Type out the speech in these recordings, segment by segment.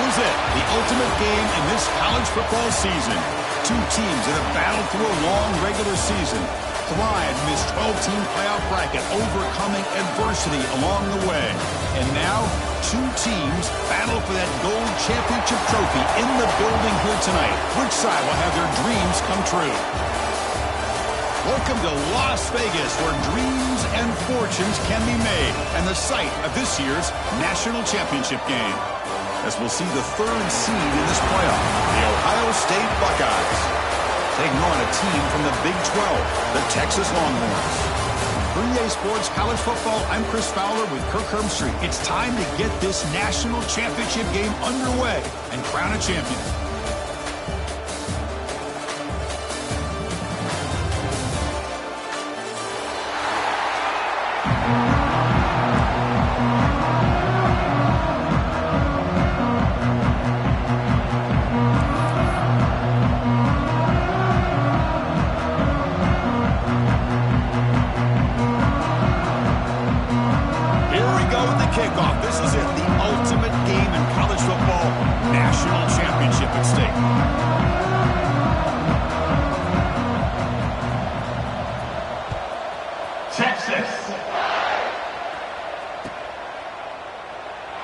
is it, the ultimate game in this college football season. Two teams that have battled through a long regular season, thrived in this 12-team playoff bracket, overcoming adversity along the way. And now, two teams battle for that gold championship trophy in the building here tonight. Which side will have their dreams come true? Welcome to Las Vegas, where dreams and fortunes can be made, and the site of this year's national championship game. As we'll see the third seed in this playoff, the Ohio State Buckeyes, taking on a team from the Big 12, the Texas Longhorns. For EA Sports College Football, I'm Chris Fowler with Kirk Herbstreit. It's time to get this national championship game underway and crown a champion.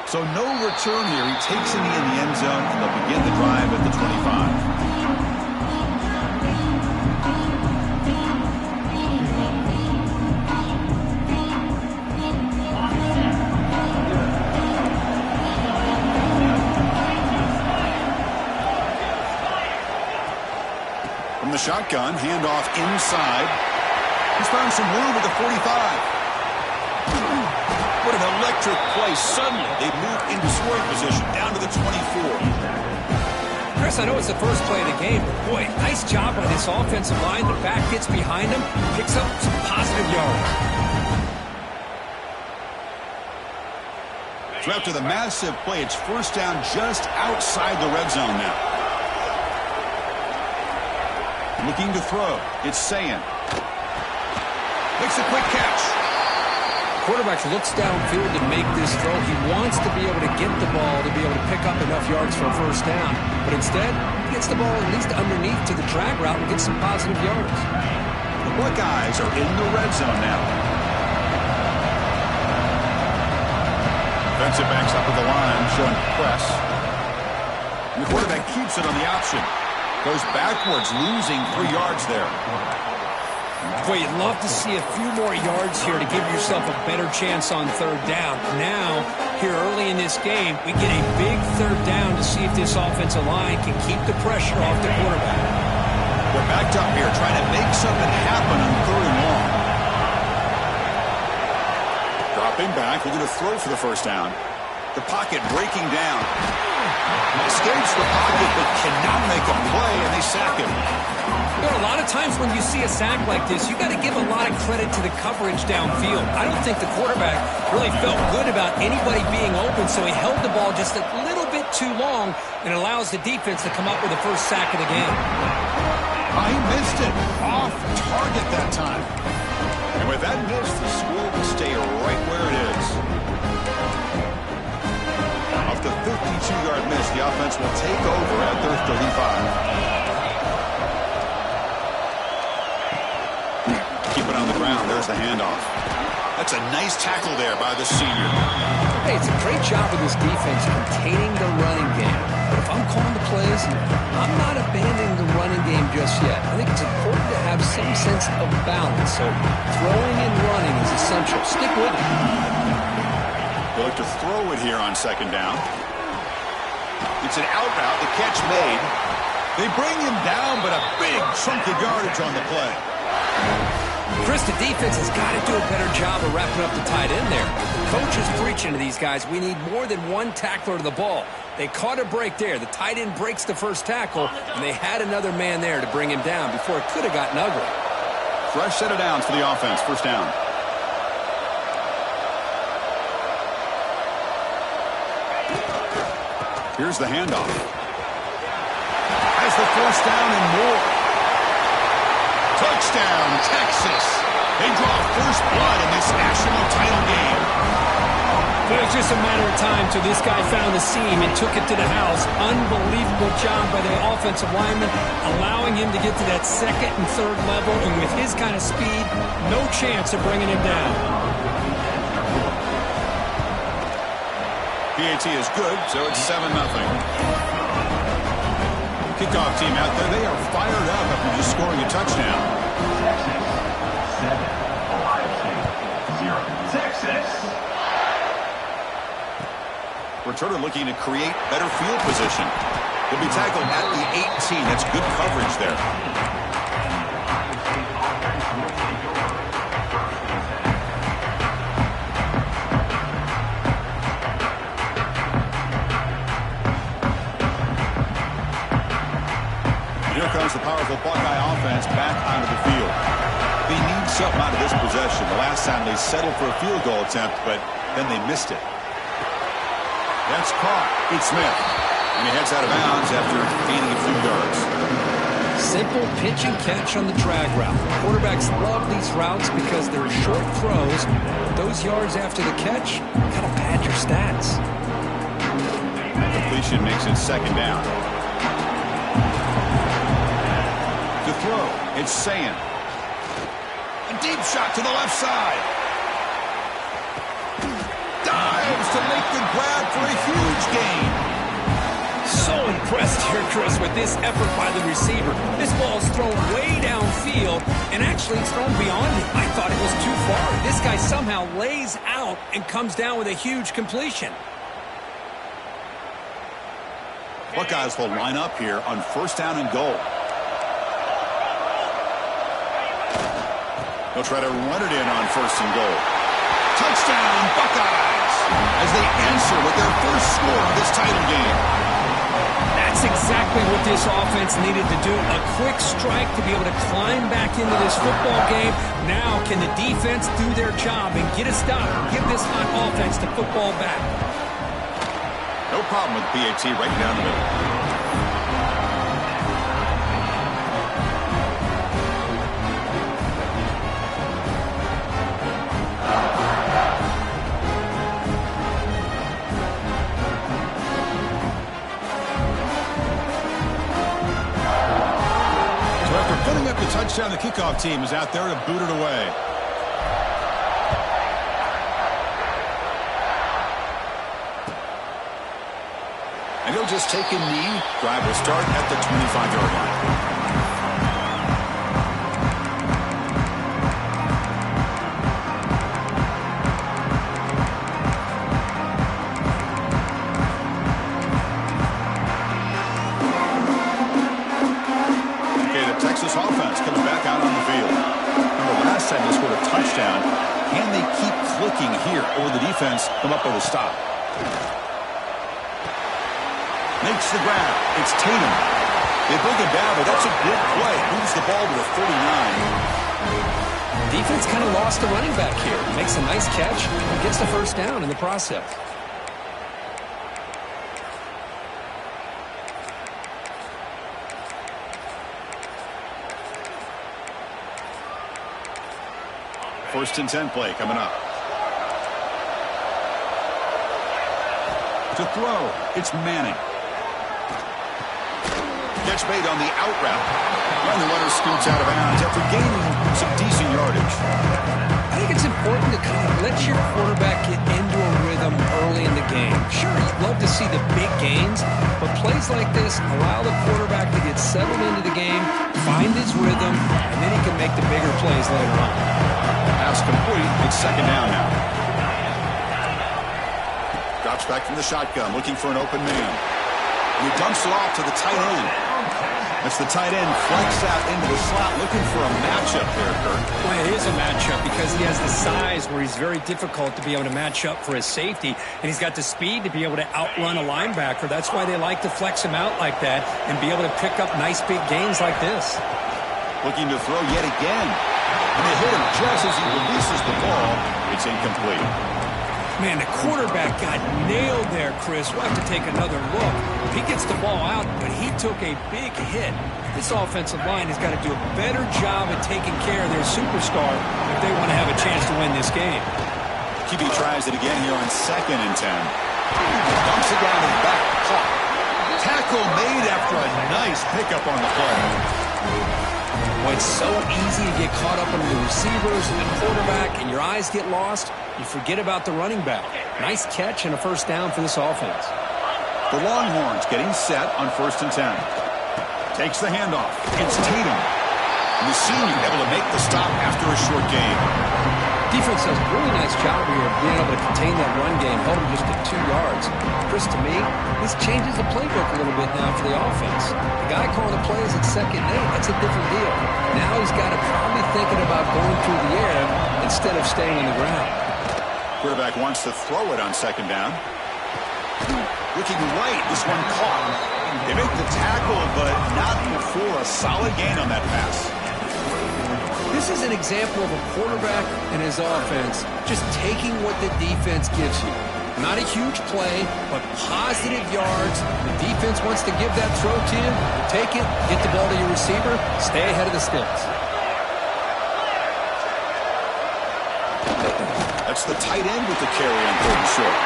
So no return here. He takes it in the end zone, and they'll begin the drive at the 25. From the shotgun, handoff inside. He's found some room at the 45. What an electric play. Suddenly, they move into scoring position down to the 24. Chris, I know it's the first play of the game, but boy, nice job by this offensive line. The back gets behind him, picks up some positive yards. So after the massive play, it's first down just outside the red zone now. Looking to throw. It's Sayin. Makes a quick catch. Quarterback looks downfield to make this throw. He wants to be able to get the ball to be able to pick up enough yards for a first down. But instead, he gets the ball at least underneath to the drag route and gets some positive yards. The Buckeyes are in the red zone now. Defensive backs up at the line, showing press. And the quarterback keeps it on the option. Goes backwards, losing 3 yards there. Boy, you'd love to see a few more yards here to give yourself a better chance on third down. Now, here early in this game, we get a big third down to see if this offensive line can keep the pressure off the quarterback. We're backed up here trying to make something happen on third and long. Dropping back, we're going to throw for the first down. The pocket breaking down. Escapes the pocket but cannot make a play, and they sack him. You know, a lot of times when you see a sack like this, you got to give a lot of credit to the coverage downfield. I don't think the quarterback really felt good about anybody being open, so he held the ball just a little bit too long and allows the defense to come up with the first sack of the game. He missed it. Off target that time. And with that miss, the score will stay right where it is. Off the 52-yard miss, the offense will take over at their 35. Keep it on the ground. There's the handoff. That's a nice tackle there by the senior. Hey, it's a great job of this defense containing the running game. But if I'm calling the plays, I'm not abandoning the running game just yet. I think it's important to have some sense of balance. So throwing and running is essential. Stick with it. They look to throw it here on second down. It's an out route. The catch made. They bring him down, but a big chunk of yardage on the play. Chris, the defense has got to do a better job of wrapping up the tight end there. The coach is preaching to these guys, we need more than one tackler to the ball. They caught a break there. The tight end breaks the first tackle, and they had another man there to bring him down before it could have gotten ugly. Fresh set of downs for the offense. First down. Here's the handoff. Has the first down and more. Touchdown, Texas. They draw first blood in this national title game. It was just a matter of time till this guy found the seam and took it to the house. Unbelievable job by the offensive lineman, allowing him to get to that second and third level. And with his kind of speed, no chance of bringing him down. PAT is good, so it's 7-0. Kickoff team out there, they are fired up after just scoring a touchdown. Texas. Returner looking to create better field position. He'll be tackled at the 18. That's good coverage there. Here comes the powerful Buckeye offense back onto the field. They need something out of this possession. The last time they settled for a field goal attempt, but then they missed it. That's caught. It's Smith. And he heads out of bounds after gaining a few yards. Simple pitch and catch on the drag route. Quarterbacks love these routes because they're short throws. Those yards after the catch kind of pad your stats. Completion makes it second down. To throw, it's Sayan. A deep shot to the left side. Dives to make the grab for a huge gain. So impressed here, Chris, with this effort by the receiver. This ball's thrown way downfield, and actually it's thrown beyond him. I thought it was too far. This guy somehow lays out and comes down with a huge completion. Buckeyes will line up here on first down and goal. They'll try to run it in on first and goal. Touchdown, Buckeyes, as they answer with their first score of this title game. That's exactly what this offense needed to do. A quick strike to be able to climb back into this football game. Now can the defense do their job and get a stop? Give this hot offense the football back. No problem with PAT right down the middle. Putting up the touchdown, the kickoff team is out there to boot it away. And he'll just take a knee. Drive will start at the 25-yard line. Offense comes back out on the field. Remember, last time they scored a touchdown. Can they keep clicking here, or the defense come up with a stop? Makes the grab. It's Tatum. They bring him down, but that's a good play. Moves the ball to the 39. Defense kind of lost the running back here. Makes a nice catch and gets the first down in the process. First and 10 play coming up. To throw, it's Manning. Catch made on the out route. And the runner scoots out of bounds after gaining some decent yardage. I think it's important to kind of let your quarterback get into a rhythm early in the game. Sure, you'd love to see the big gains, but plays like this allow the quarterback to get settled into the game, find his rhythm, and then he can make the bigger plays later on. Pass complete. It's second down now. Drops back from the shotgun, looking for an open man. And he dumps it off to the tight end. That's the tight end flex out into the slot, looking for a matchup there, Kurt. Well, it is a matchup because he has the size where he's very difficult to be able to match up for his safety, and he's got the speed to be able to outrun a linebacker. That's why they like to flex him out like that and be able to pick up nice big gains like this. Looking to throw yet again. And they hit him just as he releases the ball. It's incomplete. Man, the quarterback got nailed there, Chris. We'll have to take another look. He gets the ball out, but he took a big hit. This offensive line has got to do a better job at taking care of their superstar if they want to have a chance to win this game. QB tries it again here on 2nd and 10. Dumps it down his back. Caught. Tackle made after a nice pickup on the play. Well, it's so easy to get caught up under the receivers and the quarterback, and your eyes get lost. You forget about the running back. Nice catch and a first down for this offense. The Longhorns getting set on 1st and 10. Takes the handoff. It's Tatum. The senior able to make the stop after a short game. Defense does a really nice job here of being able to contain that run game, held him just at 2 yards. Chris, to me, this changes the playbook a little bit now for the offense. The guy calling the plays at 2nd and 8, that's a different deal. Now he's got to probably thinking about going through the air instead of staying on the ground. Quarterback wants to throw it on 2nd down. Looking right, this one caught. They make the tackle, but not before a solid gain on that pass. This is an example of a quarterback and his offense just taking what the defense gives you. Not a huge play, but positive yards. The defense wants to give that throw to you. Take it, get the ball to your receiver, stay ahead of the sticks. That's the tight end with the carry on 3rd and short.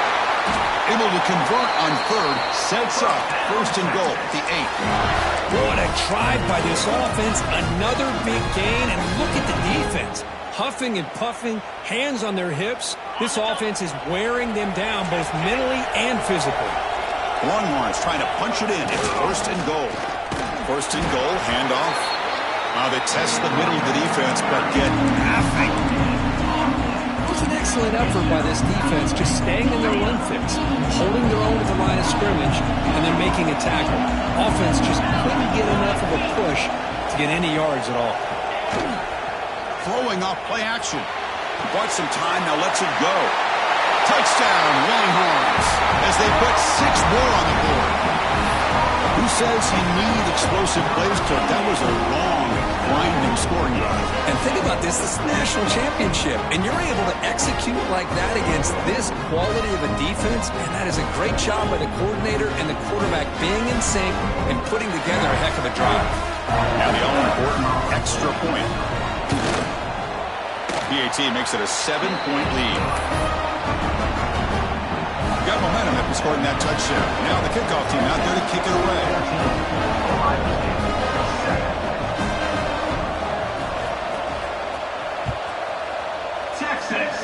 Able to convert on 3rd, sets up 1st and goal at the 8. What a drive by this offense. Another big gain, and look at the defense. Huffing and puffing, hands on their hips. This offense is wearing them down both mentally and physically. Longhorns trying to punch it in. It's 1st and goal. 1st and goal, handoff. They test the middle of the defense, but get nothing. It was an excellent effort by this defense, just staying in their run fix, holding their own at the line of scrimmage, and then making a tackle. Offense just couldn't get enough of a push to get any yards at all. Throwing off play action. He bought some time, now lets it go. Touchdown, Longhorns, as they put 6 more on the board. Who says you need explosive plays, Kirk? That was a long, winding scoring drive. And think about this is the national championship, and you're able to execute like that against this quality of a defense, and that is a great job by the coordinator and the quarterback being in sync and putting together a heck of a drive. Now the all-important extra point. PAT makes it a 7-point lead. Got momentum after scoring that touchdown. Now the kickoff team out there to kick it away. Texas.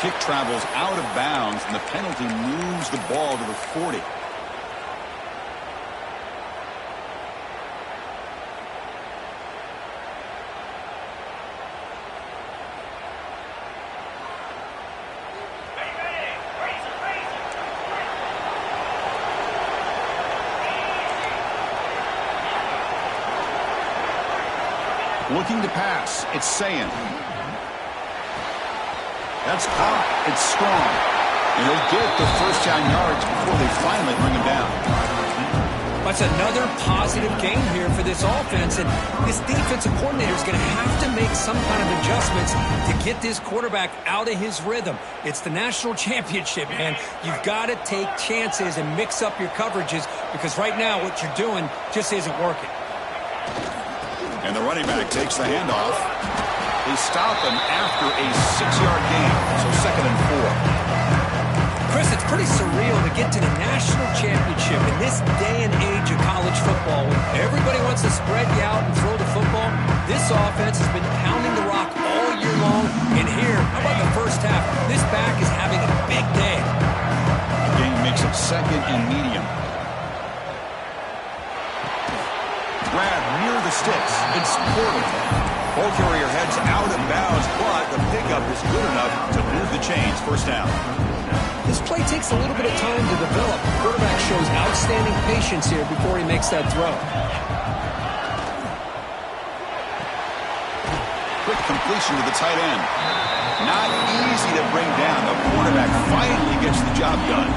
Kick travels out of bounds, and the penalty moves the ball to the 40. Looking to pass. It's Sayin. That's caught. It's strong. And he'll get the first down yards before they finally bring him down. That's another positive gain here for this offense, and this defensive coordinator is going to have to make some kind of adjustments to get this quarterback out of his rhythm. It's the national championship, man. You've got to take chances and mix up your coverages because right now what you're doing just isn't working. And the running back takes the handoff. They stop him after a 6-yard gain, so 2nd and 4. Chris, it's pretty surreal to get to the national championship in this day and age of college football when everybody wants to spread you out and throw the football. This offense has been pounding the rock all year long, and here, how about the first half? This back is having a big day. The game makes it 2nd and medium. Grab near the sticks. It's Porter. Ball carrier heads out of bounds, but the pickup is good enough to move the chains. First down. This play takes a little bit of time to develop. The quarterback shows outstanding patience here before he makes that throw. Quick completion to the tight end. Not easy to bring down. The quarterback finally gets the job done.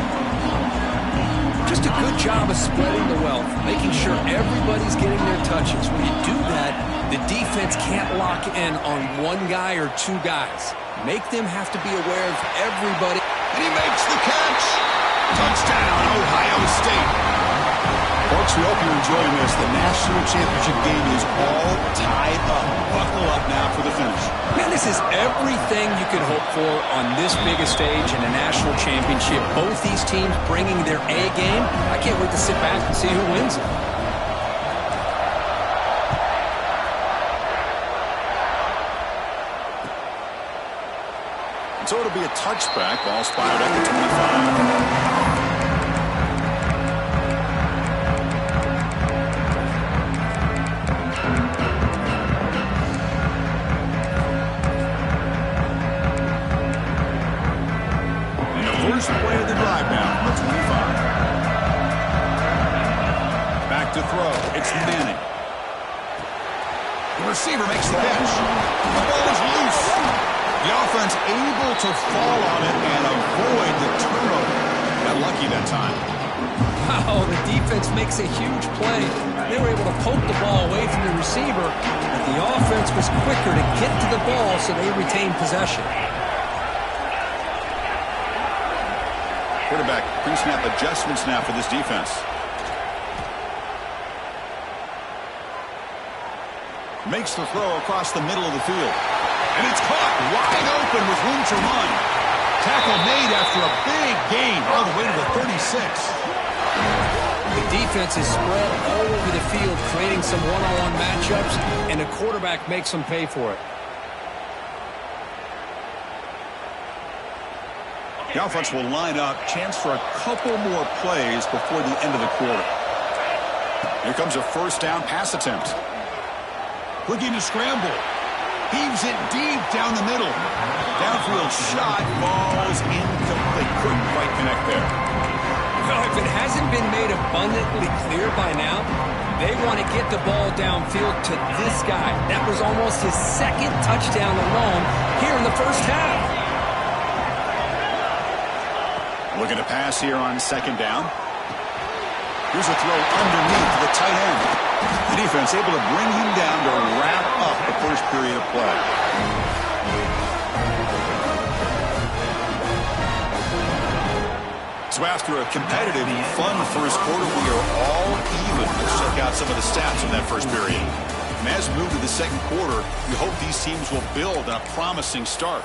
Just a good job of spreading the wealth, making sure everybody's getting their touches. When you do that, the defense can't lock in on one guy or 2 guys. Make them have to be aware of everybody. And he makes the catch. Touchdown, Ohio State. Folks, we hope you're enjoying this. The national championship game is all tied up. Buckle up now for the finish. Man, this is everything you could hope for on this biggest stage in a national championship. Both these teams bringing their A game. I can't wait to sit back and see who wins it. So it'll be a touchback. Ball spotted at the 25. First play of the drive now from the 25. Back to throw. It's Manning. The receiver makes the catch. The ball is loose. The offense able to fall on it and avoid the turnover. Got lucky that time. Wow, the defense makes a huge play. They were able to poke the ball away from the receiver, but the offense was quicker to get to the ball, so they retained possession. Quarterback pre-snap adjustments now for this defense. Makes the throw across the middle of the field. And it's caught wide open with room to run. Tackle made after a big gain all the way to the 36. The defense is spread all over the field, creating some one-on-one matchups, and the quarterback makes them pay for it. The offense will line up. Chance for a couple more plays before the end of the quarter. Here comes a first down pass attempt. Looking to scramble. Heaves it deep down the middle. Downfield shot. Falls incomplete. Couldn't quite connect there. Well, if it hasn't been made abundantly clear by now, they want to get the ball downfield to this guy. That was almost his second touchdown alone here in the first half. Looking to pass here on second down. Here's a throw underneath the tight end. The defense able to bring him down to wrap up the first period of play. So after a competitive, fun first quarter, we are all even. Let's check out some of the stats from that first period. And as we move to the second quarter, we hope these teams will build on a promising start.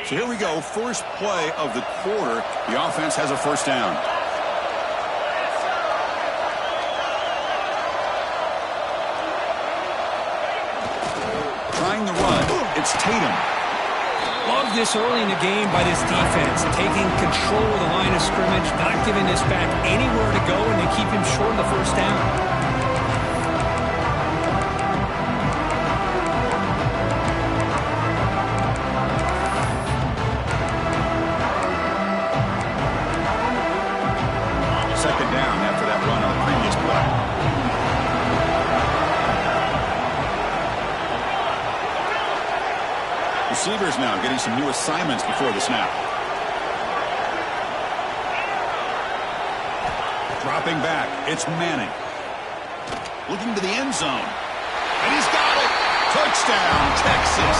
So here we go, first play of the quarter. The offense has a first down. Trying the run, it's Tatum. Love this early in the game by this defense, taking control of the line of scrimmage, not giving this back anywhere to go, and they keep him short of the first down. Second down after that run on the previous play. Receivers now getting some new assignments before the snap. Dropping back, it's Manning. Looking to the end zone. And he's got it! Touchdown, Texas!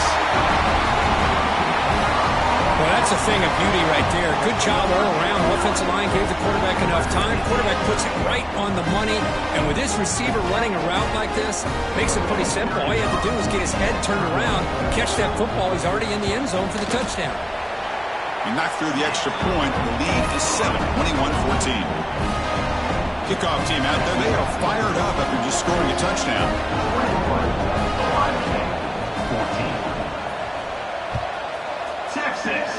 Well, that's a thing of beauty right there. Good job all around. Offensive line gave the quarterback enough time. Quarterback puts it right on the money. And with this receiver running a route like this, makes it pretty simple. All you have to do is get his head turned around, catch that football. He's already in the end zone for the touchdown. He knocked through the extra point. The lead is 7, 21-14. Kickoff team out there. They are fired up after just scoring a touchdown. 14. Texas.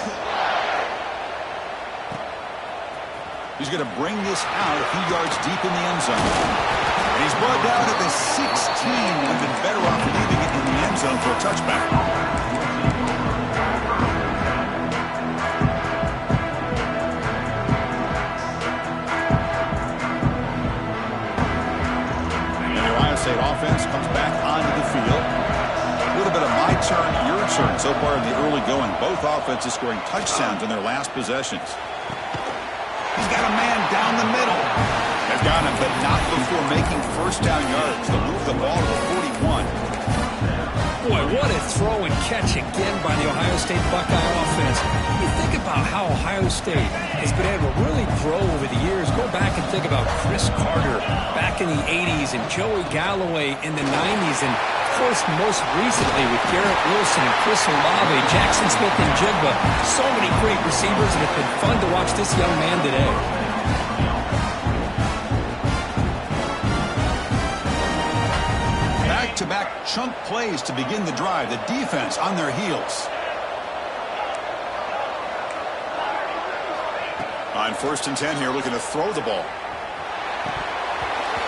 He's going to bring this out a few yards deep in the end zone. And he's brought down at the 16. Would have been better off leaving it in the end zone for a touchback. And the Ohio State offense comes back onto the field. A little bit of my turn, your turn so far in the early going. Both offenses scoring touchdowns in their last possessions. He's got a man down the middle. They've got him, but not before making first down yards. They'll move the ball to the 41. Boy, What a throw and catch again by the Ohio State Buckeye offense. You think about how Ohio State has been able to really grow over the years. Go back and think about Chris Carter back in the 80s and Joey Galloway in the 90s. And, of course, most recently with Garrett Wilson and Chris Olave, Jackson Smith and Jigba. So many great receivers, and it's been fun to watch this young man today. Back-to-back chunk plays to begin the drive. The defense on their heels. On 1st and 10 here, looking to throw the ball.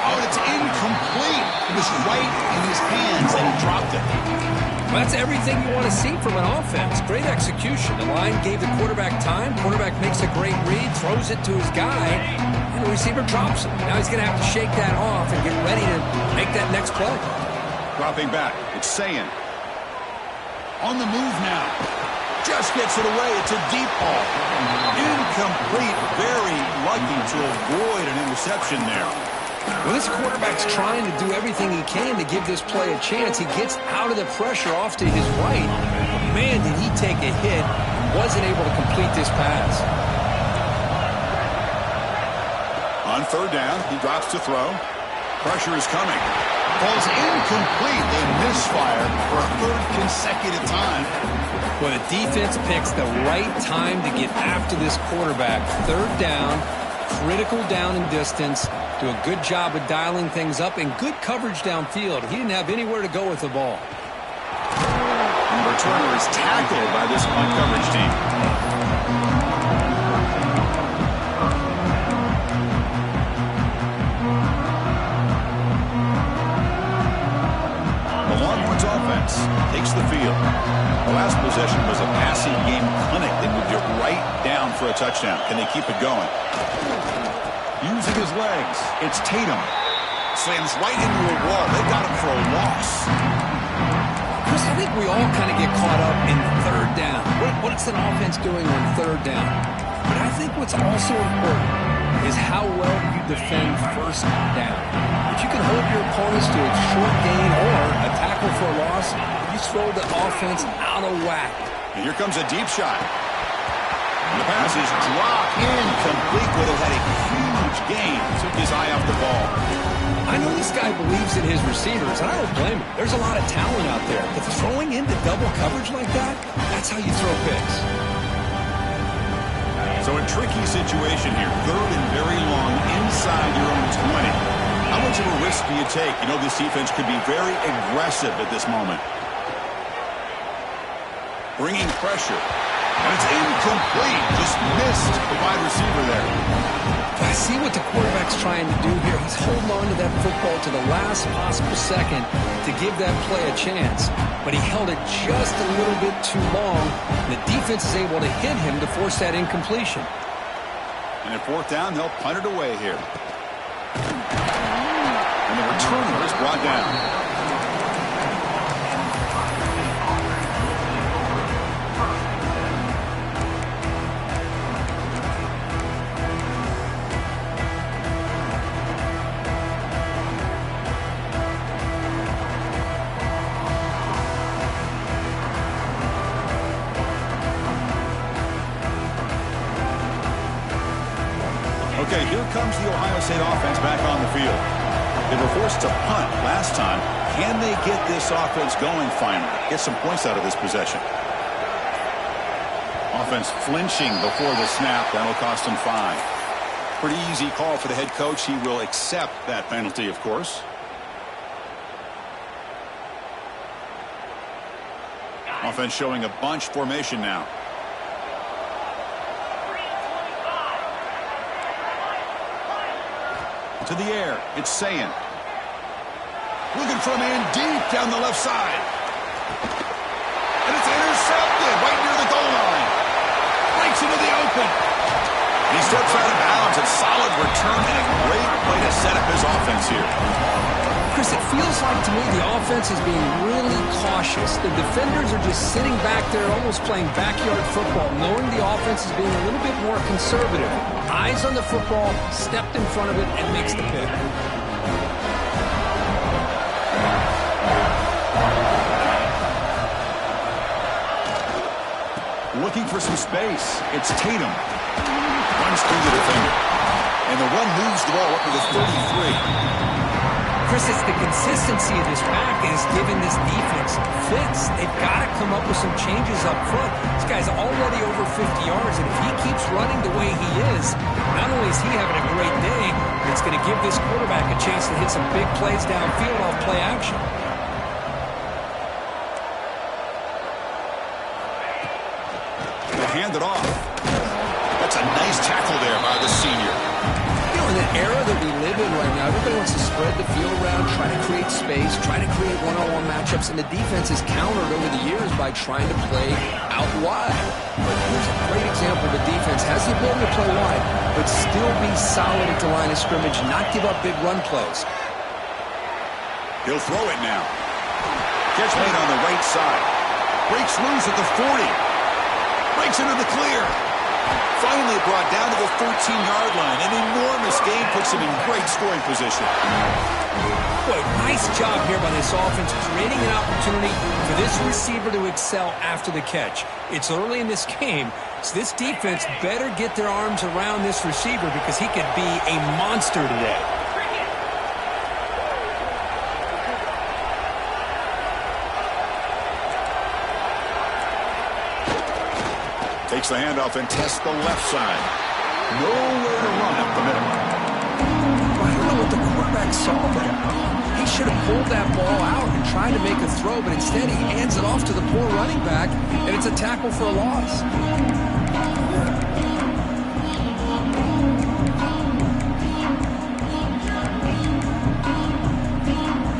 Oh, it's incomplete. It was right in his hands, and he dropped it. Well, that's everything you want to see from an offense. Great execution. The line gave the quarterback time. Quarterback makes a great read, throws it to his guy, and the receiver drops it. Now he's going to have to shake that off and get ready to make that next play. Dropping back, it's Sayin. On the move now. Just gets it away. It's a deep ball. Incomplete. Very lucky to avoid an interception there. Well, this quarterback's trying to do everything he can to give this play a chance. He gets out of the pressure off to his right. But man, did he take a hit. Wasn't able to complete this pass. On 3rd down, he drops to throw. Pressure is coming. Ball's incomplete. They misfire for a 3rd consecutive time. Well, the defense picks the right time to get after this quarterback. 3rd down, critical down and distance. Do a good job of dialing things up and good coverage downfield. He didn't have anywhere to go with the ball. And the returner is tackled by this punt coverage team. Offense takes the field. The last possession was a passing game clinic. They moved it right down for a touchdown. Can they keep it going? Using his legs, it's Tatum. Slams right into a wall. They got him for a loss. Chris, I think we all kind of get caught up in 3rd down. What's an offense doing on 3rd down? But I think what's also important is how well you defend 1st down. If you can hold your opponents to a short gain or a tackle for a loss, you throw the offense out of whack. And here comes a deep shot. And the pass is dropped incomplete. Would have had a huge gain. Took his eye off the ball. I know this guy believes in his receivers, and I don't blame him. There's a lot of talent out there. But throwing into double coverage like that, that's how you throw picks. So a tricky situation here. 3rd and very long inside your own 20. How much of a risk do you take? You know this defense could be very aggressive at this moment. Bringing pressure. And it's incomplete. Just missed the wide receiver there. I see what the quarterback's trying to do here. He's holding on to that football to the last possible second to give that play a chance. But he held it just a little bit too long. And the defense is able to hit him to force that incompletion. And at 4th down, they'll punt it away here. And the returner is brought down. Okay, here comes the Ohio State offense back on the field. They were forced to punt last time. Can they get this offense going finally? Get some points out of this possession. Offense flinching before the snap. That'll cost him 5. Pretty easy call for the head coach. He will accept that penalty, of course. Offense showing a bunch formation now. To the air, it's Sayin. Looking for a man deep down the left side. And it's intercepted right near the goal line. Breaks into the open. He steps out of bounds. A solid return and a great way to set up his offense here. Chris, it feels like to me the offense is being really cautious. The defenders are just sitting back there almost playing backyard football, knowing the offense is being a little bit more conservative. Eyes on the football, stepped in front of it, and makes the pick. Looking for some space. It's Tatum. Runs through the defender. And the run moves the ball up to the 33. Chris, it's the consistency of this pack is giving this defense fits. They've got to come up with some changes up front. This guy's already over 50 yards, and if he keeps running the way he is, not only is he having a great day, but it's going to give this quarterback a chance to hit some big plays downfield off play action. They hand it off. That's a nice tackle there by the senior. You know, in the era that we live in right now, everybody wants to spread the field around, try to create space, try to create one-on-one matchups, and the defense has countered over the years by trying to play out wide. But here's a great example of a defense has the ability to play wide, but still be solid at the line of scrimmage, not give up big run plays. He'll throw it now. Catch made on the right side. Breaks loose at the 40. Breaks into the clear. Finally brought down to the 13-yard line. An enormous gain puts him in great scoring position. Boy, nice job here by this offense, creating an opportunity for this receiver to excel after the catch. It's early in this game, so this defense better get their arms around this receiver because he could be a monster today. Takes the handoff and tests the left side. Nowhere to run up the middle. I don't know what the quarterback saw there. He should have pulled that ball out and tried to make a throw, but instead he hands it off to the poor running back, and it's a tackle for a loss.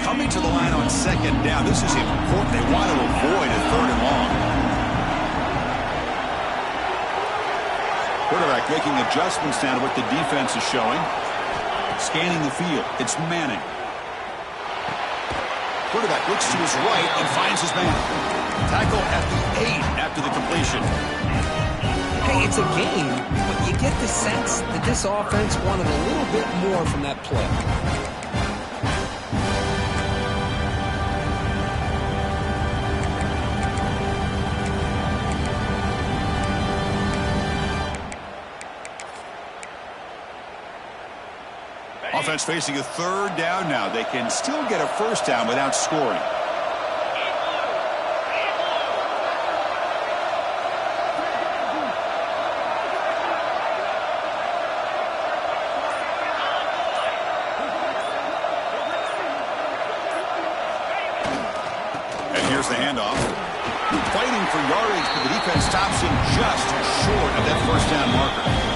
Coming to the line on second down. This is important. They want to avoid a third and long. Quarterback making adjustments now to what the defense is showing. Scanning the field. It's Manning. Quarterback looks to his right and finds his man. Tackle at the 8 after the completion. Hey, it's a game, but you get the sense that this offense wanted a little bit more from that play. Offense facing a third down now. They can still get a first down without scoring. And here's the handoff. Fighting for yardage, but the defense stops him just short of that first down marker.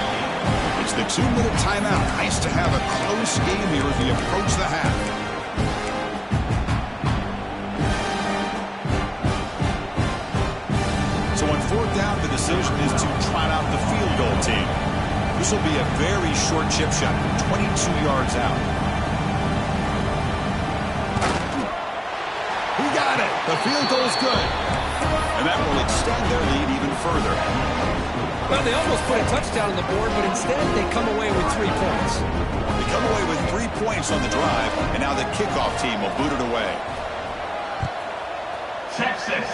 It's the 2-minute timeout. Nice to have a close game here as we approach the half. So on fourth down, the decision is to trot out the field goal team. This will be a very short chip shot, 22 yards out. He got it. The field goal's good. And that will extend their lead even further. Well, they almost put a touchdown on the board, but instead they come away with 3 points. They come away with 3 points on the drive, and now the kickoff team will boot it away. Texas.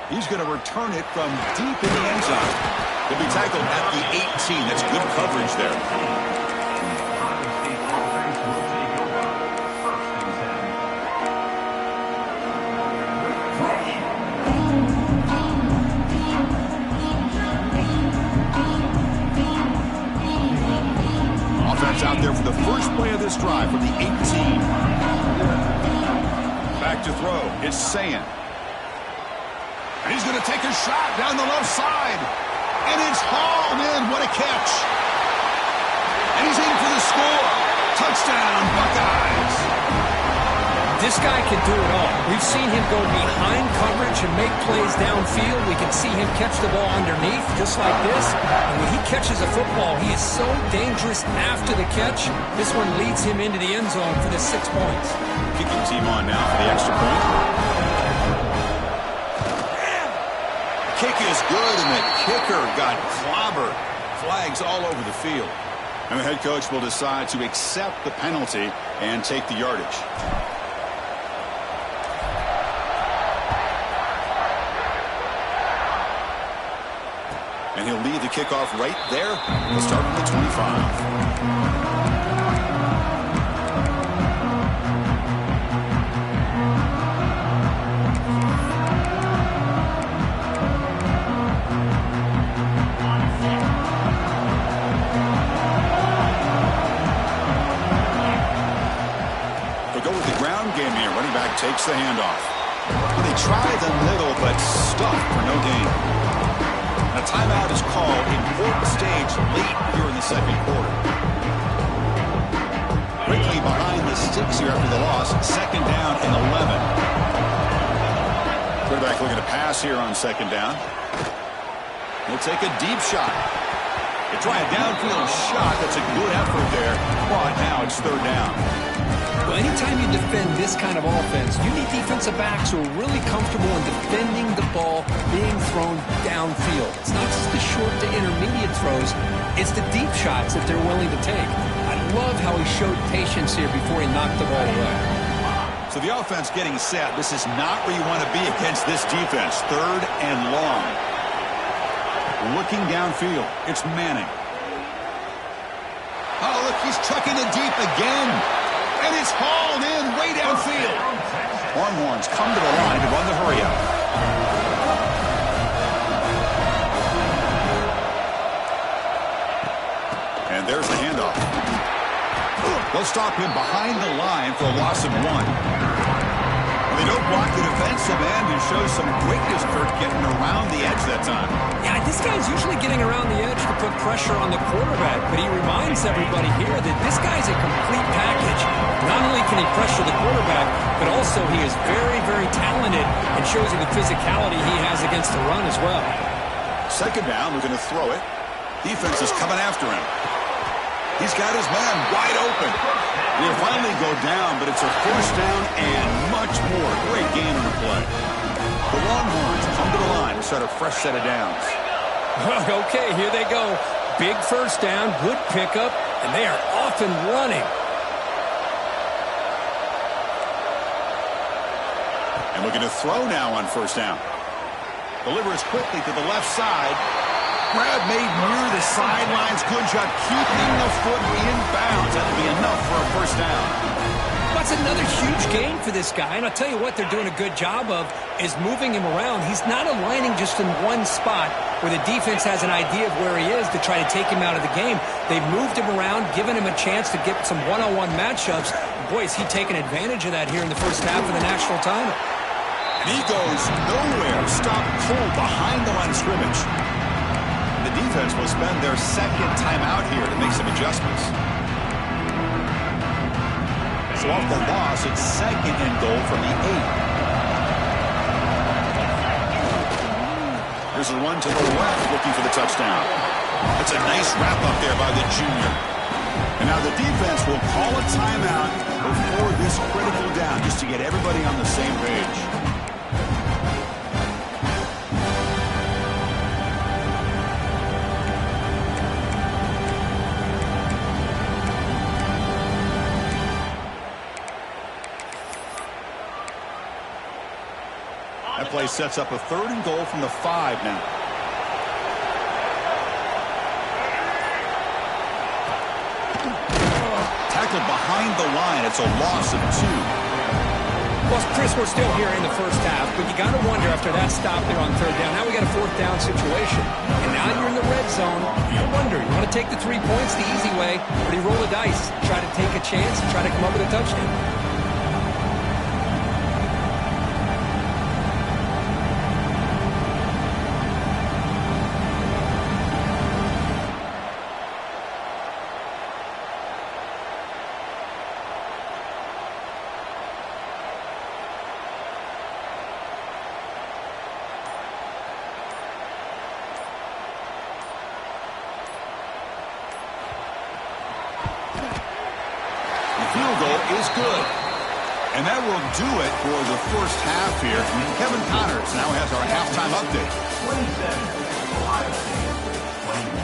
He's going to return it from deep in the end zone. He'll be tackled at the 18. That's good coverage there. Out there for the first play of this drive from the 18. Back to throw. It's Sayan. And he's going to take a shot down the left side. And it's hauled in. What a catch. And he's in for the score. Touchdown, Buckeyes. This guy can do it all. We've seen him go behind coverage and make plays downfield. We can see him catch the ball underneath, just like this. And when he catches a football, he is so dangerous after the catch. This one leads him into the end zone for the 6 points. Kicking team on now for the extra point. Kick is good, and the kicker got clobbered. Flags all over the field. And the head coach will decide to accept the penalty and take the yardage. And he'll lead the kickoff right there. He'll start from the 25. Takes the handoff. Well, they try the middle, but stuffed for no gain. A timeout is called. Important stage late here in the second quarter. Quickly behind the sticks here after the loss. Second down and 11. Quarterback looking to pass here on second down. He'll take a deep shot. They try a downfield shot. That's a good effort there. But now it's third down. Well, anytime you defend this kind of offense, you need defensive backs who are really comfortable in defending the ball being thrown downfield. It's not just the short to intermediate throws, it's the deep shots that they're willing to take. I love how he showed patience here before he knocked the ball away. So the offense getting set. This is not where you want to be against this defense. Third and long. Looking downfield. It's Manning. Oh, look, he's chucking it deep again. And it's hauled in way downfield. Longhorns come to the line to run the hurry-up. And there's the handoff. They'll stop him behind the line for a loss of 1. They don't block the defensive end and show some quickness, Kirk, getting around the edge that time. Yeah, this guy's usually getting around the edge to put pressure on the quarterback, but he reminds everybody here that this guy's a complete package. Not only can he pressure the quarterback, but also he is very, very talented and shows you the physicality he has against the run as well. Second down, we're going to throw it. Defense is coming after him. He's got his man wide open. He'll finally go down, but it's a first down and much more. Great gain on the play. The Longhorns come to the line to start a fresh set of downs. Okay, here they go. Big first down, good pickup, and they are off and running. And looking to throw now on first down. Delivers quickly to the left side. Grab made near the sidelines. Good job keeping the foot in bounds. That'll be enough for a first down. That's another huge gain for this guy. And I'll tell you what they're doing a good job of is moving him around. He's not aligning just in one spot where the defense has an idea of where he is to try to take him out of the game. They've moved him around, given him a chance to get some one-on-one matchups. Boy, is he taking advantage of that here in the first half of the national title. And he goes nowhere. Stop cold behind the line of scrimmage. The defense will spend their second timeout here to make some adjustments. So off the loss, it's second and goal from the 8. Here's a run to the left, looking for the touchdown. That's a nice wrap-up there by the junior. And now the defense will call a timeout before this critical down, just to get everybody on the same page. That play sets up a third and goal from the 5 now. Tackled behind the line. It's a loss of 2. Well, Chris, we're still here in the first half, but you got to wonder after that stop there on third down. Now we got a fourth down situation. And now you're in the red zone. You wonder, you want to take the 3 points the easy way, or do you roll the dice, try to take a chance and try to come up with a touchdown? Field goal is good. And that will do it for the first half here. Kevin Connors now has our halftime update. 27, Ohio State, 21.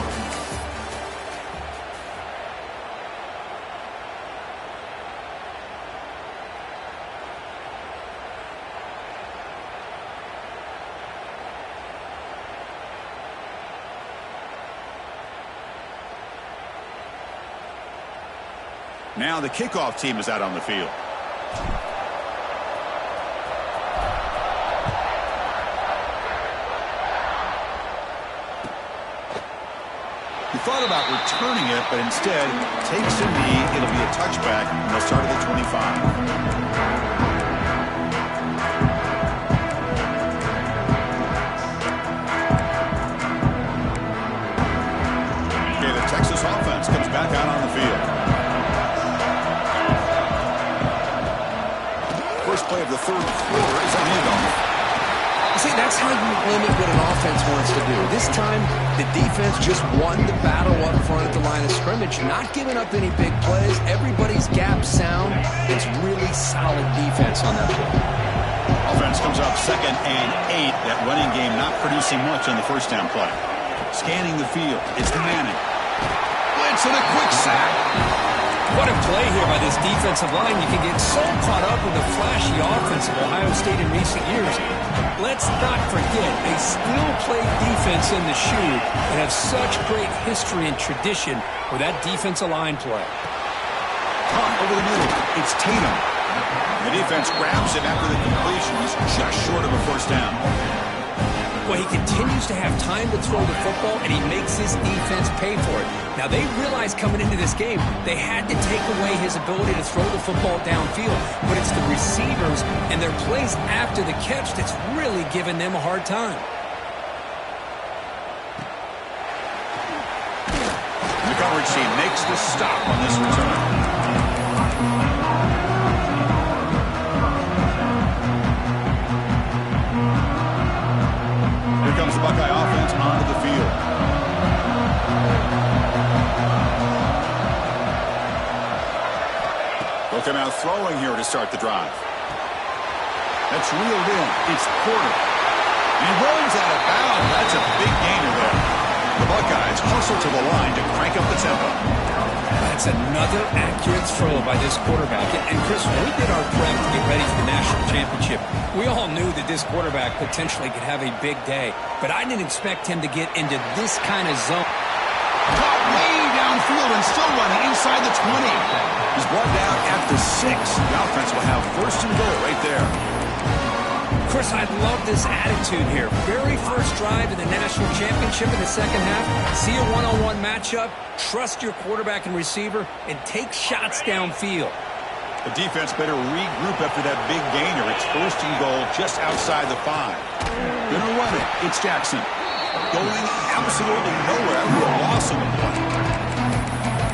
Now the kickoff team is out on the field. He thought about returning it, but instead takes a knee. It'll be a touchback, and they'll start at the 25. Okay, the Texas offense comes back out on the field. First play of the third quarter is a handoff. See, that's how you limit what an offense wants to do. This time, the defense just won the battle up front at the line of scrimmage, not giving up any big plays. Everybody's gap sound. It's really solid defense on that play. Offense comes up 2nd and 8. That running game not producing much on the first down play. Scanning the field. It's Manning. Blitz and a quick sack. What a play here by this defensive line. You can get so caught up with the flashy offense of Ohio State in recent years. Let's not forget, they still play defense in the shoe and have such great history and tradition with that defensive line play. Caught over the middle. It's Tatum. The defense grabs him after the completion. He's just short of a first down. Well, he continues to have time to throw the football, and he makes his defense pay for it. Now, they realized coming into this game they had to take away his ability to throw the football downfield, but it's the receivers and their plays after the catch that's really giving them a hard time. The coverage team makes the stop on this return. Comes the Buckeye offense onto the field. They'll come out throwing here to start the drive. That's reeled in. It's Porter. He runs out of bounds. That's a big gainer there. The Buckeyes hustle to the line to crank up the tempo. That's another accurate throw by this quarterback. And Chris, when we did our prep to get ready for the national championship, we all knew that this quarterback potentially could have a big day. But I didn't expect him to get into this kind of zone. Caught way downfield and still running inside the 20. He's brought down at the 6. The offense will have first and goal right there. Chris, I love this attitude here. Very first drive in the national championship in the second half. See a one-on-one matchup, trust your quarterback and receiver, and take shots downfield. The defense better regroup after that big gainer. It's first and goal just outside the 5. Gonna run it. It's Jackson. Going absolutely nowhere after a loss of the play.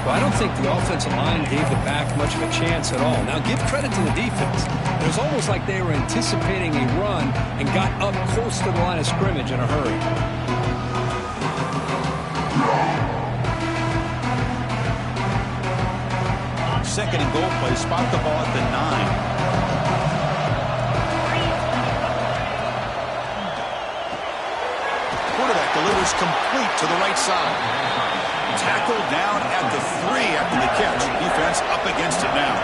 Well, I don't think the offensive line gave the back much of a chance at all. Now, give credit to the defense. It was almost like they were anticipating a run and got up close to the line of scrimmage in a hurry. Second and goal play. Spot the ball at the 9. Quarterback delivers complete to the right side. Tackled down at the 3 after the catch. Defense up against it now.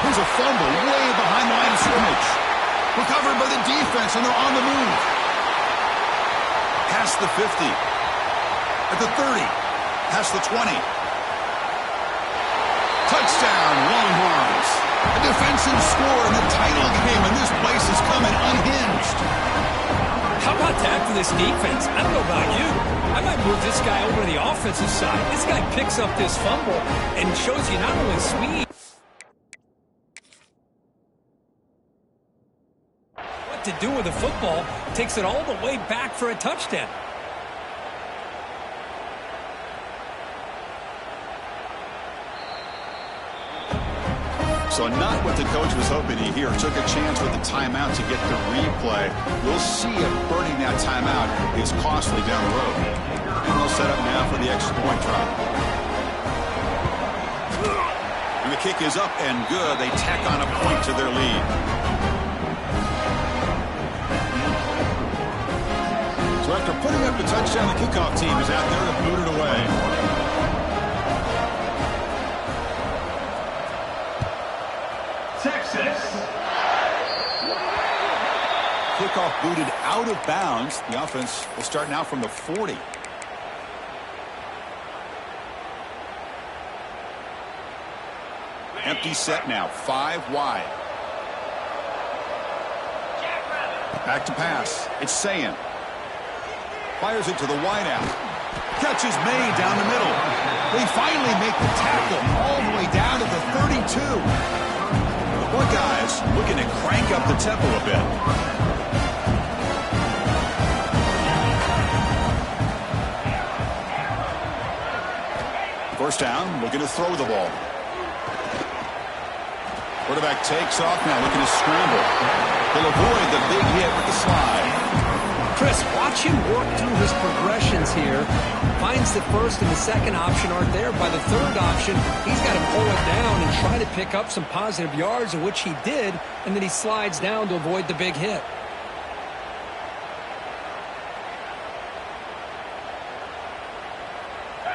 Here's a fumble way behind the line of scrimmage. Recovered by the defense, and they're on the move. Past the 50. At the 30. Past the 20. Touchdown, Longhorns. A defensive score in the title game, and this place is coming unhinged. How about that for this defense? I don't know about you. I might move this guy over to the offensive side. This guy picks up this fumble and shows you not only speed, what to do with the football, takes it all the way back for a touchdown. So not what the coach was hoping to hear. Took a chance with the timeout to get the replay. We'll see if burning that timeout is costly down the road. And they'll set up now for the extra point try. And the kick is up and good. They tack on a point to their lead. So after putting up the touchdown, the kickoff team is out there to boot it away. Kickoff booted out of bounds. The offense will start now from the 40. Empty set now, 5 wide. Back to pass. It's Sayin. Fires it to the wideout. Catch is made down the middle. They finally make the tackle all the way down to the 32. The Buckeyes looking to crank up the tempo a bit. First down, looking to throw the ball. Quarterback takes off now, looking to scramble. He'll avoid the big hit with the slide. Chris, watch him work through his progressions here. Finds the first and the second option aren't there. By the third option, he's got to pull it down and try to pick up some positive yards, of which he did, and then he slides down to avoid the big hit.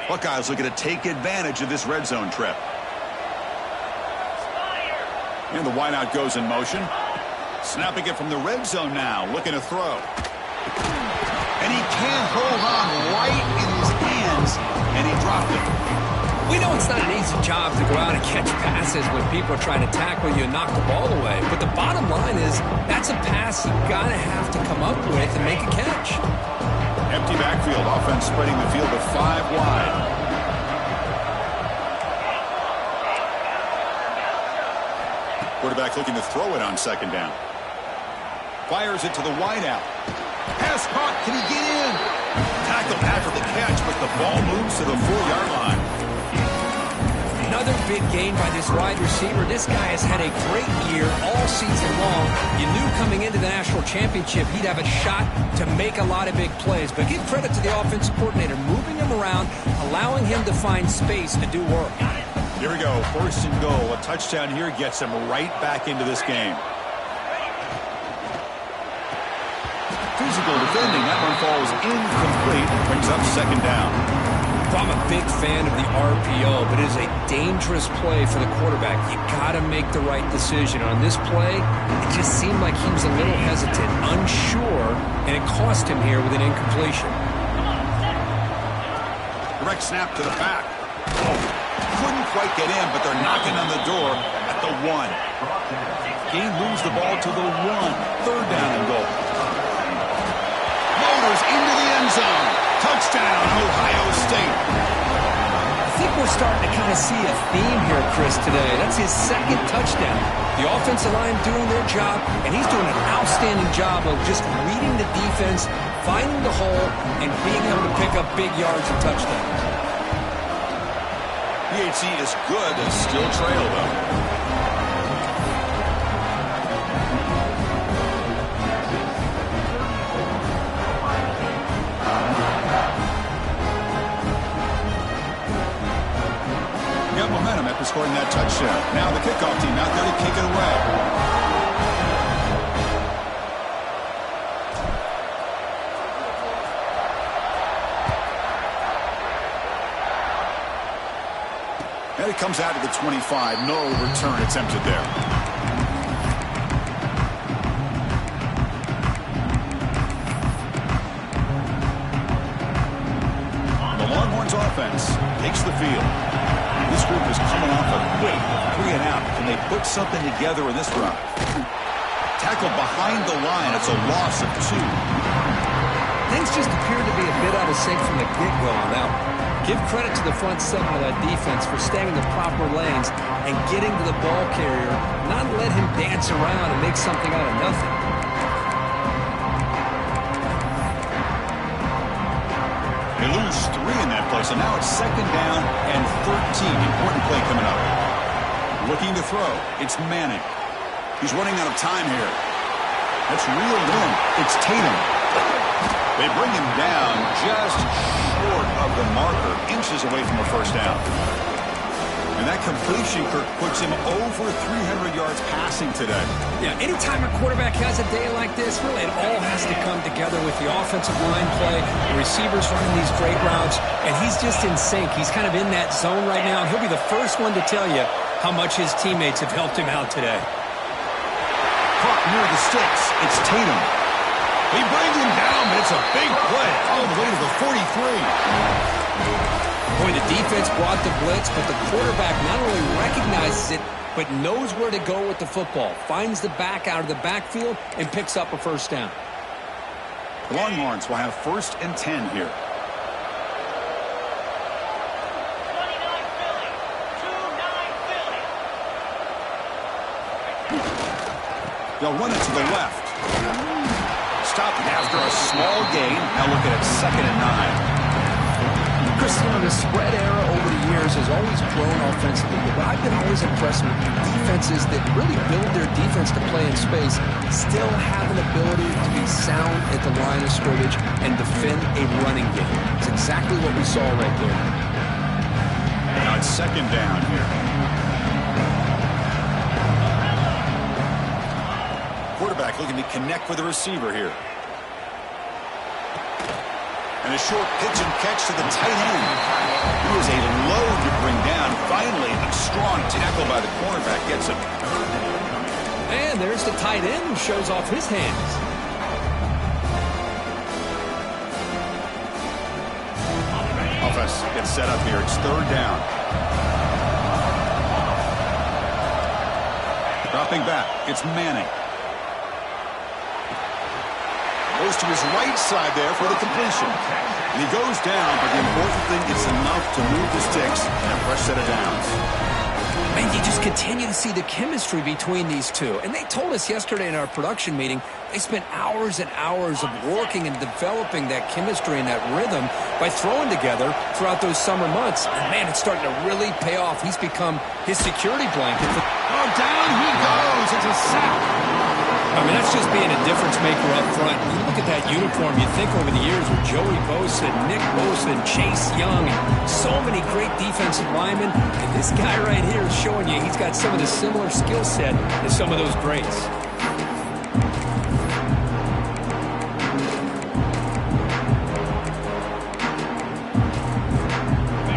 Buckeyes looking to take advantage of this red zone trip. And the wideout goes in motion. Snapping it from the red zone now, looking to throw. And he can't hold on right in his hands, and he dropped it. We know it's not an easy job to go out and catch passes when people are trying to tackle you and knock the ball away. But the bottom line is, that's a pass you got to have to come up with and make a catch. Empty backfield, offense spreading the field to 5 wide. Quarterback looking to throw it on second down. Fires it to the wideout. Pass caught. Can he get in? Tackled after the catch, but the ball moves to the 4-yard line. Another big gain by this wide receiver. This guy has had a great year all season long. You knew coming into the national championship he'd have a shot to make a lot of big plays. But give credit to the offensive coordinator, moving him around, allowing him to find space to do work. Here we go, first and goal. A touchdown here gets him right back into this game. Physical defending. That one falls incomplete. Brings up second down. I'm a big fan of the RPO, but it is a dangerous play for the quarterback. You got to make the right decision. On this play, it just seemed like he was a little hesitant, unsure, and it cost him here with an incompletion. Direct snap to the back. Couldn't quite get in, but they're knocking on the door at the 1. Gain moves the ball to the 1. Third down and goal. Motors into the end zone. Touchdown, Ohio State. I think we're starting to kind of see a theme here, Chris, today. That's his second touchdown. The offensive line doing their job, and he's doing an outstanding job of just reading the defense, finding the hole, and being able to pick up big yards and touchdowns. PHC is good, and still trail, though. Got momentum after scoring that touchdown. Now the kickoff team out there to kick it away. And it comes out to the 25. No return attempted there. The Longhorns offense takes the field. This group is coming off a quick 3 and out. Can they put something together in this run? Tackled behind the line. It's a loss of 2. Things just appear to be a bit out of sync from the get-go on that one. Give credit to the front seven of that defense for staying in the proper lanes and getting to the ball carrier, not let him dance around and make something out of nothing. They lose 3 in that play, so now it's second down and 13. Important play coming up. Looking to throw. It's Manning. He's running out of time here. That's reeled in. It's Tatum. They bring him down just short of the marker, inches away from a first down. And that completion, Kirk, puts him over 300 yards passing today. Yeah, anytime a quarterback has a day like this, really, it all has to come together with the offensive line play, the receivers running these great routes, and he's just in sync. He's kind of in that zone right now, and he'll be the first one to tell you how much his teammates have helped him out today. Caught near the sticks. It's Tatum. He brings him down, but it's a big play all the way to the 43. Boy, the defense brought the blitz, but the quarterback not only recognizes it, but knows where to go with the football. Finds the back out of the backfield and picks up a first down. The Longhorns will have 1st and 10 here. They'll run it to the left. Stopped after a small gain. Now look at it, 2nd and 9. Chris, the spread era over the years has always grown offensively, but I've been always impressed with defenses that really build their defense to play in space, still have an ability to be sound at the line of scrimmage and defend a running game. It's exactly what we saw right there. Now it's 2nd down here. Quarterback looking to connect with the receiver here. And a short pitch and catch to the tight end. He is a load to bring down. Finally, a strong tackle by the cornerback gets him. And there's the tight end who shows off his hands. Offense gets set up here. It's 3rd down. Dropping back. It's Manning. Goes to his right side there for the completion. And he goes down, but the important thing, it's enough to move the sticks and a fresh set of downs. And you just continue to see the chemistry between these two. And they told us yesterday in our production meeting, they spent hours and hours of working and developing that chemistry and that rhythm by throwing together throughout those summer months. And man, it's starting to really pay off. He's become his security blanket. Oh, down he goes. It's a sack. I mean, that's just being a difference maker up front. You look at that uniform, you think over the years with Joey Bosa, Nick Bosa, and Chase Young, and so many great defensive linemen. And this guy right here is showing you he's got some of the similar skill set as some of those greats.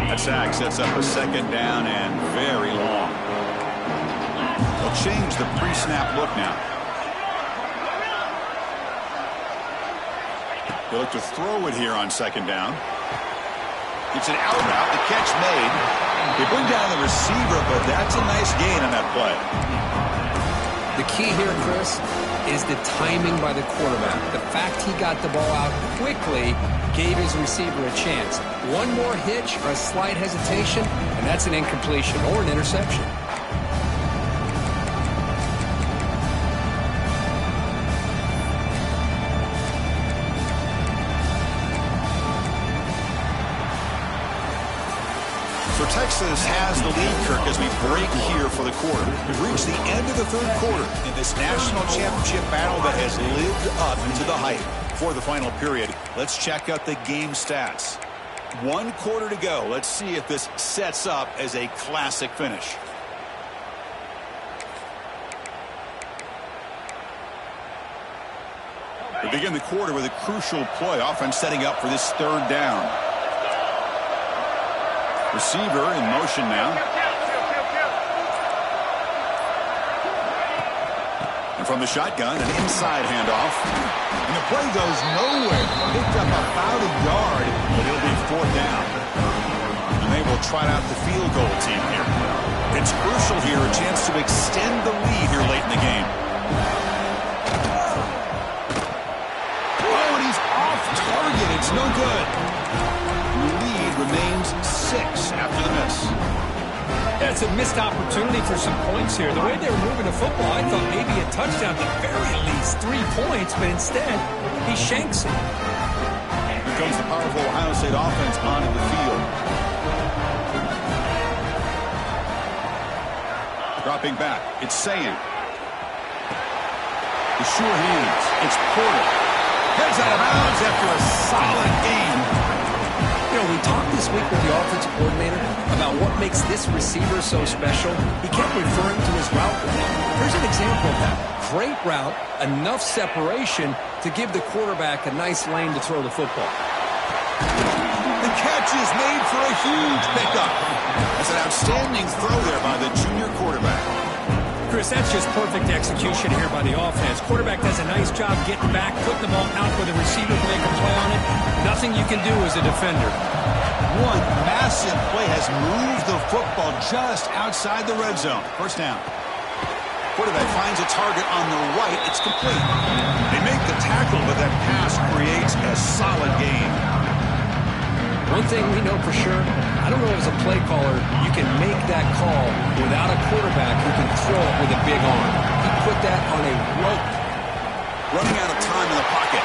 That sack sets up a 2nd down and very long. They'll change the pre-snap look now. They look to throw it here on 2nd down. It's an out route. The catch made. They bring down the receiver, but that's a nice gain on that play. The key here, Chris, is the timing by the quarterback. The fact he got the ball out quickly gave his receiver a chance. One more hitch or a slight hesitation, and that's an incompletion or an interception. So Texas has the lead, Kirk, as we break here for the quarter. We've reached the end of the 3rd quarter in this national championship battle that has lived up to the hype. For the final period, let's check out the game stats. 1 quarter to go. Let's see if this sets up as a classic finish. We begin the quarter with a crucial play. Offense setting up for this 3rd down. Receiver in motion now. And from the shotgun, an inside handoff. And the play goes nowhere. Picked up about a yard, but it'll be 4th down. And they will try out the field goal team here. It's crucial here, a chance to extend the lead here late in the game. Oh, and he's off target. It's no good. The lead remains 6 after the miss. That's a missed opportunity for some points here. The way they were moving the football, I thought maybe a touchdown, at the very least 3 points, but instead, he shanks it. Here comes the powerful Ohio State offense onto the field. Dropping back, it's Sayan. The sure hands, it's Porter. Heads out of bounds after a solid game. You know, we talked this week with the offensive coordinator about what makes this receiver so special. He kept referring to his route with him. Here's an example of that. Great route, enough separation to give the quarterback a nice lane to throw the football. The catch is made for a huge pickup. That's an outstanding throw there by the junior quarterback. Chris, Chris, that's just perfect execution here by the offense. Quarterback does a nice job getting back, putting the ball out where the receiver can make a play on it. Nothing you can do as a defender. One massive play has moved the football just outside the red zone. First down. Quarterback finds a target on the right. It's complete. They make the tackle, but that pass creates a solid gain. One thing we know for sure, I don't know as a play caller, you can make that call without a quarterback who can throw it with a big arm. He put that on a rope. Running out of time in the pocket.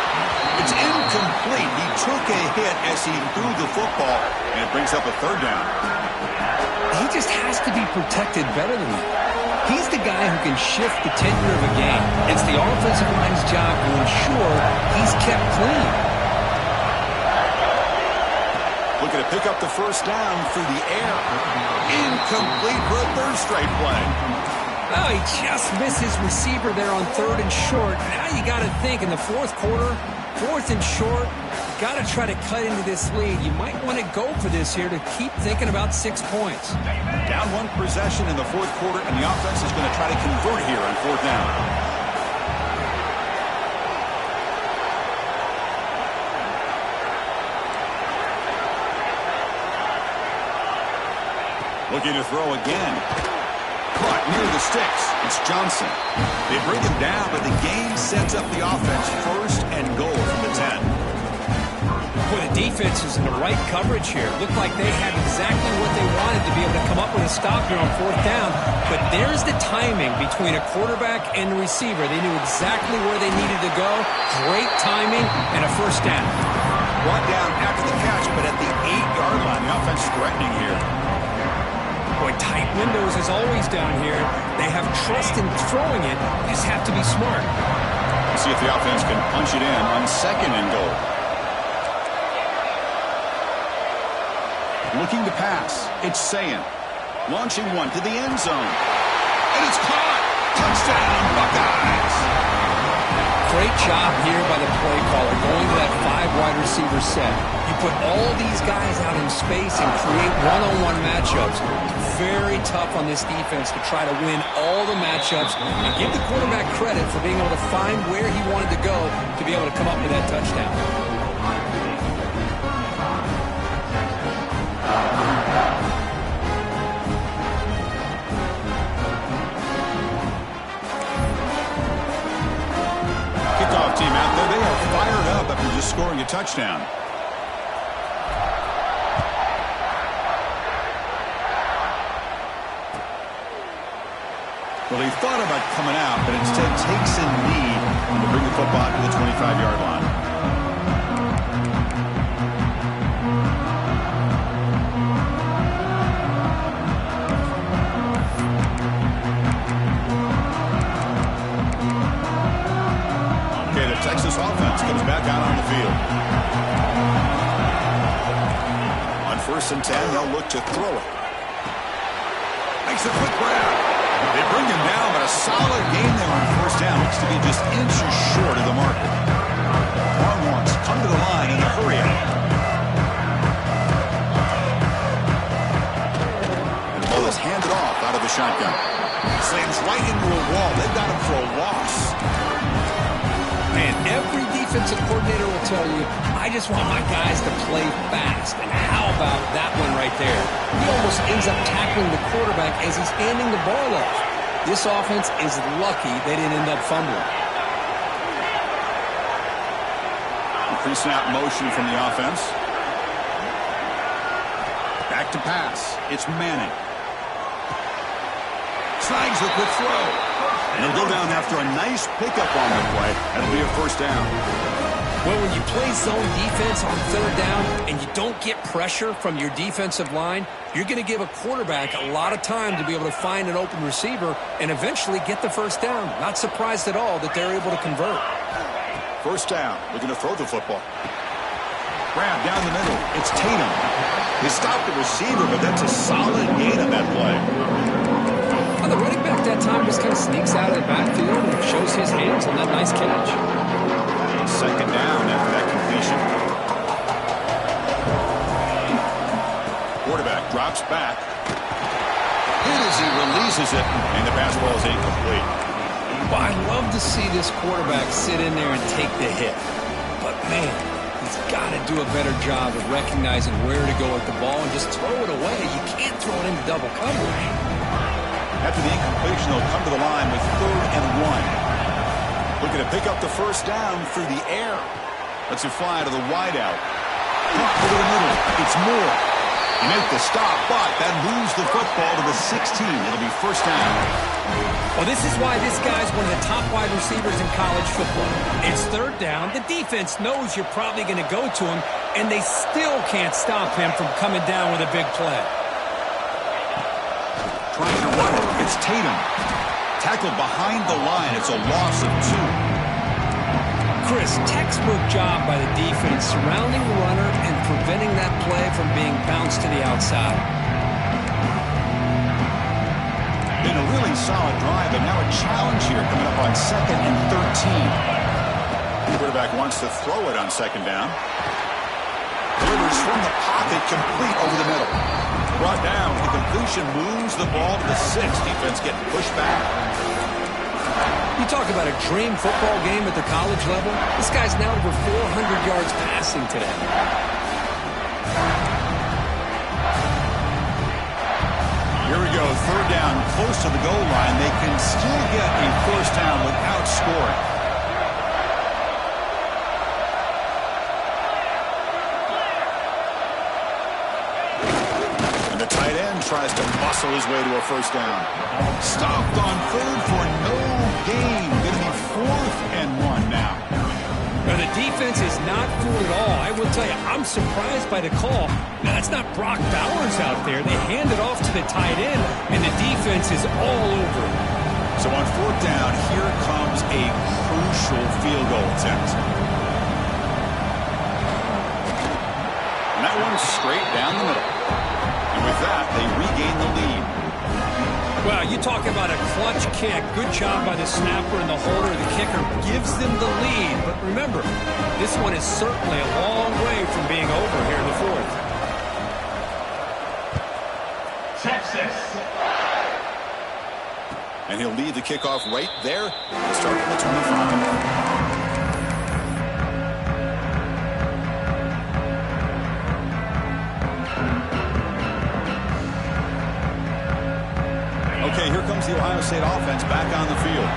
It's incomplete. He took a hit as he threw the football, and it brings up a third down. He just has to be protected better than that. He's the guy who can shift the tenure of a game. It's the offensive line's job to ensure he's kept clean. Looking to pick up the first down through the air. Incomplete for a third straight play. Oh, he just missed his receiver there on 3rd and short. Now you got to think in the 4th quarter, 4th and short, you got to try to cut into this lead. You might want to go for this here to keep thinking about 6 points. Down 1 possession in the 4th quarter, and the offense is going to try to convert here on 4th down. Looking to throw again. Caught near the sticks. It's Johnson. They bring him down, but the game sets up the offense 1st and goal from the 10. Boy, the defense is in the right coverage here. Looked like they had exactly what they wanted to be able to come up with a stop here on 4th down. But there's the timing between a quarterback and the receiver. They knew exactly where they needed to go. Great timing and a first down. Brought down after the catch, but at the 8-yard line, the offense is threatening here. Boy, tight windows as always down here. They have trust in throwing it. Just have to be smart. Let's see if the offense can punch it in on 2nd and goal. Looking to pass. It's Sayan. Launching one to the end zone. And it's caught. Touchdown, Buckeyes. Great job here by the play caller going to that 5-wide receiver set. You put all these guys out in space and create one-on-one matchups. It's very tough on this defense to try to win all the matchups and give the quarterback credit for being able to find where he wanted to go to be able to come up with that touchdown. Kickoff team out there. They are fired up after just scoring a touchdown. Well, he thought about coming out, but instead takes a knee to bring the football to the 25-yard line. Okay, the Texas offense comes back out on the field. On 1st and 10, they'll look to throw it. Makes a quick grab. They bring him down, but a solid gain there on 1st down. Looks to be just inches short of the marker. Longhorns come to the line in a hurry up. And the ball is handed off out of the shotgun. Slams right into a wall. They've got him for a loss. Man, every defensive coordinator will tell you, I just want my guys to play fast. And how about that one right there? He almost ends up tackling the quarterback as he's handing the ball off. This offense is lucky they didn't end up fumbling. Pre-snap motion from the offense. Back to pass. It's Manning. Snags a quick throw. And he'll go down after a nice pickup on the play. That'll be a 1st down. Well, when you play zone defense on 3rd down and you don't get pressure from your defensive line, you're going to give a quarterback a lot of time to be able to find an open receiver and eventually get the 1st down. Not surprised at all that they're able to convert. 1st down. Looking to throw the football. Grab down the middle. It's Tatum. He stopped the receiver, but that's a solid gain on that play. The running back that time just kind of sneaks out of the backfield and shows his hands on that nice catch. 2nd down after that completion. Quarterback drops back. hit as he releases it, and the pass ball is incomplete. Well, I love to see this quarterback sit in there and take the hit. But, man, he's got to do a better job of recognizing where to go with the ball and just throw it away. You can't throw it into double coverage. After the incompletion, they'll come to the line with 3rd and 1. Looking to pick up the first down through the air. Lets it fly to the wideout. Caught over the middle. It's Moore. He made the stop, but that moves the football to the 16. It'll be first down. Well, this is why this guy's one of the top wide receivers in college football. It's 3rd down. The defense knows you're probably going to go to him, and they still can't stop him from coming down with a big play. Trying to run it. It's Tatum. Tackled behind the line. It's a loss of 2. Chris, textbook job by the defense surrounding the runner and preventing that play from being bounced to the outside. Been a really solid drive, but now a challenge here coming up on 2nd and 13. The quarterback wants to throw it on 2nd down. Delivers from the pocket, complete over the middle. Brought down. The completion moves the ball to the 6. Defense getting pushed back. You talk about a dream football game at the college level. This guy's now over 400 yards passing today. Here we go, 3rd down, close to the goal line. They can still get a first down without scoring. And the tight end tries to muscle his way to a first down. Stopped on 3rd for no gain. Going to be 4th and 1 now. Now, the defense is not fooled at all. I will tell you, I'm surprised by the call. Now, that's not Brock Bowers out there. They hand it off to the tight end, and the defense is all over it. So on 4th down, here comes a crucial field goal attempt. And that one's straight down the middle. And with that, they regain the lead. Well, you talk about a clutch kick. Good job by the snapper and the holder. The kicker gives them the lead. But remember, this one is certainly a long way from being over here in the 4th. Texas. And he'll lead the kickoff right there and start from the 25. Okay, here comes the Ohio State offense back on the field.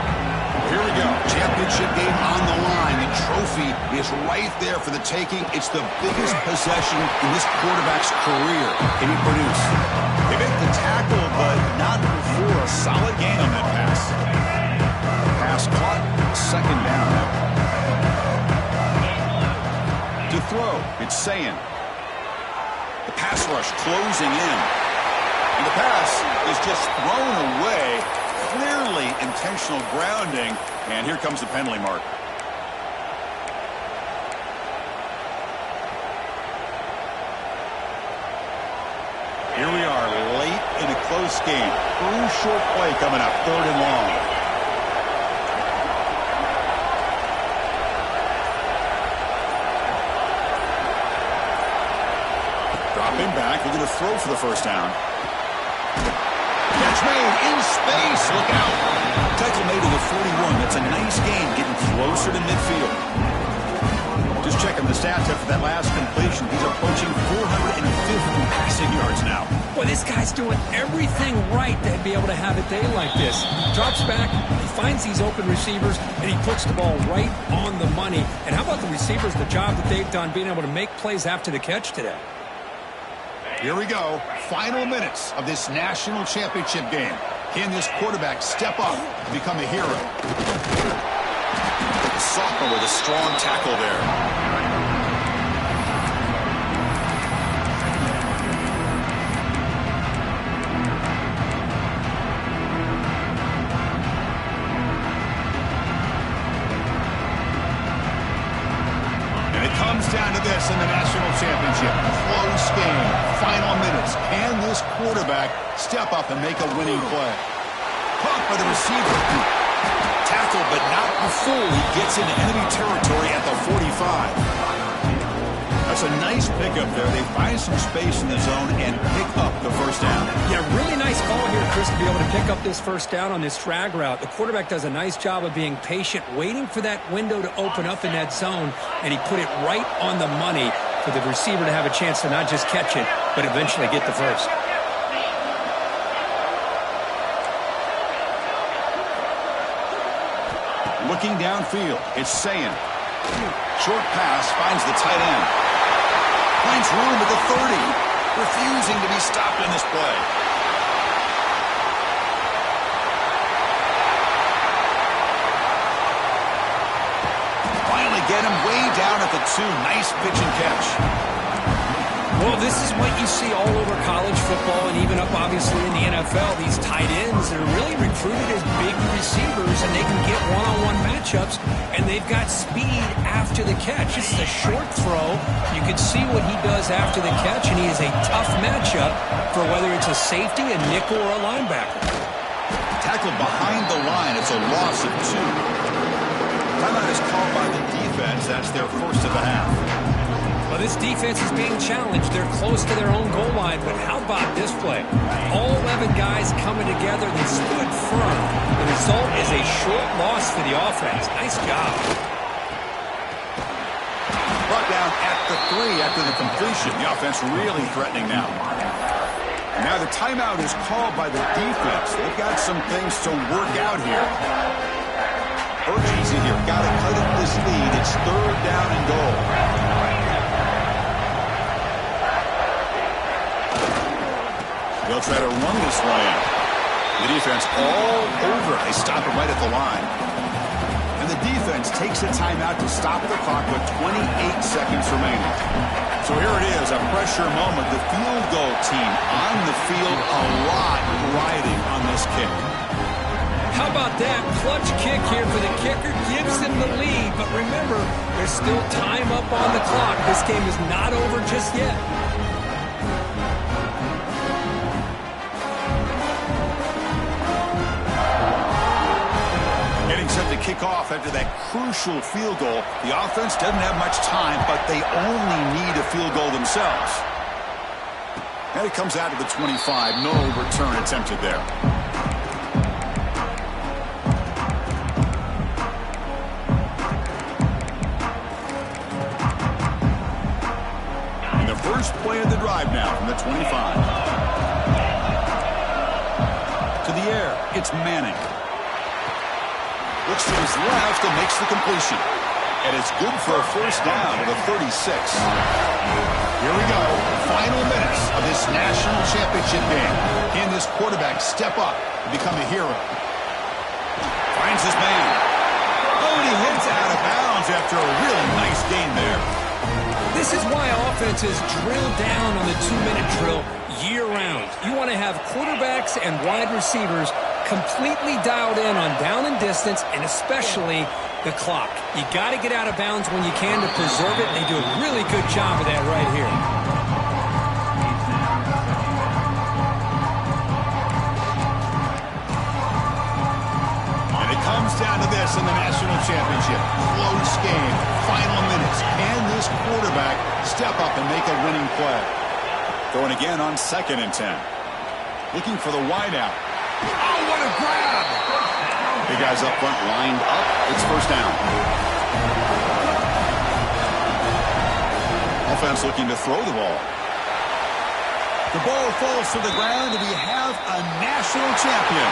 Here we go. Championship game on the line. The trophy is right there for the taking. It's the biggest possession in this quarterback's career. Can he produce? They make the tackle, but not before a solid gain on that pass. Pass caught. 2nd down now. To throw, it's Sayin. The pass rush closing in. And the pass is just thrown away. Clearly intentional grounding. And here comes the penalty mark. Here we are late in a close game. Crucial play coming up. 3rd and long. Dropping back. We're going to throw for the first down. Catch made in space. Look out. Tackle made to the 41. That's a nice gain, getting closer to midfield. Just checking the stats after that last completion. He's approaching 450 passing yards now. Boy, this guy's doing everything right to be able to have a day like this. Drops back, he finds these open receivers, and he puts the ball right on the money. And how about the receivers, the job that they've done being able to make plays after the catch today? Here we go. Final minutes of this national championship game. Can this quarterback step up and become a hero? The sophomore with a strong tackle there. Comes down to this in the national championship. Close game. Final minutes. Can this quarterback step up and make a winning play? Caught by the receiver. Tackled, but not before he gets into enemy territory at the 45. A That's a nice pickup there. They find some space in the zone and pick up the first down. Yeah, really nice call here, Chris, to be able to pick up this first down on this drag route. The quarterback does a nice job of being patient, waiting for that window to open up in that zone, and he put it right on the money for the receiver to have a chance to not just catch it, but eventually get the first. Looking downfield, it's Sayin. Short pass finds the tight end. Finds room at the 30. Refusing to be stopped in this play. Finally get him way down at the 2. Nice pitch and catch. Well, this is what you see all over college football and even up, obviously, in the NFL. These tight ends that are really recruited as big receivers, and they can get one-on-one matchups, and they've got speed after the catch. This is a short throw. You can see what he does after the catch, and he is a tough matchup for whether it's a safety, a nickel, or a linebacker. Tackled behind the line. It's a loss of 2. Timeout is called by the defense. That's their first of the half. Well, this defense is being challenged. They're close to their own goal line, but how about this play? All 11 guys coming together. They stood firm. The result is a short loss for the offense. Nice job. Brought down at the 3 after the completion. The offense really threatening now. Now the timeout is called by the defense. They've got some things to work out here. Urgency here. Got to cut up this lead. It's 3rd down and goal. They'll try to run this one in. The defense all over. They stop it right at the line. And the defense takes a timeout to stop the clock with 28 seconds remaining. So here it is, a pressure moment. The field goal team on the field, a lot riding on this kick. How about that? Clutch kick here for the kicker. Gives them the lead. But remember, there's still time up on the clock. This game is not over just yet. Set to kick off after that crucial field goal. The offense doesn't have much time, but they only need a field goal themselves. And it comes out to the 25. No return attempted there. And the first play of the drive now from the 25. To the air, it's Manning. Looks to his left and makes the completion. And it's good for a first down at the 36. Here we go. Final minutes of this national championship game. Can this quarterback step up and become a hero? Finds his man. Oh, and he hits out of bounds after a really nice gain there. This is why offenses drill down on the 2-minute drill year-round. You want to have quarterbacks and wide receivers completely dialed in on down and distance, and especially the clock. You got to get out of bounds when you can to preserve it. They do a really good job of that right here. And it comes down to this in the national championship. Close game, final minutes. Can this quarterback step up and make a winning play? Throwing again on 2nd and 10. Looking for the wideout. Oh, what a grab! Big guys up front lined up. It's first down. Offense looking to throw the ball. The ball falls to the ground, and we have a national champion.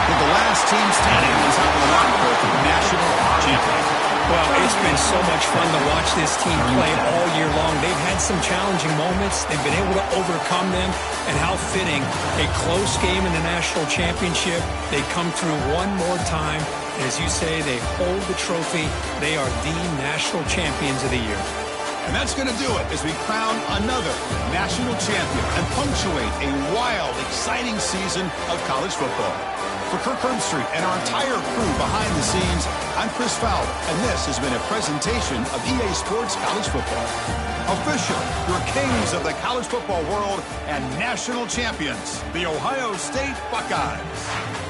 With the last team standing on top of the mountain for the national champion. Well, it's been so much fun to watch this team play all year long. They've had some challenging moments. They've been able to overcome them. And how fitting, a close game in the national championship. They come through one more time. And as you say, they hold the trophy. They are the national champions of the year. And that's going to do it as we crown another national champion and punctuate a wild, exciting season of college football. For Kirk Herbstreit and our entire crew behind the scenes, I'm Chris Fowler, and this has been a presentation of EA Sports College Football. Officially, your kings of the college football world and national champions, the Ohio State Buckeyes.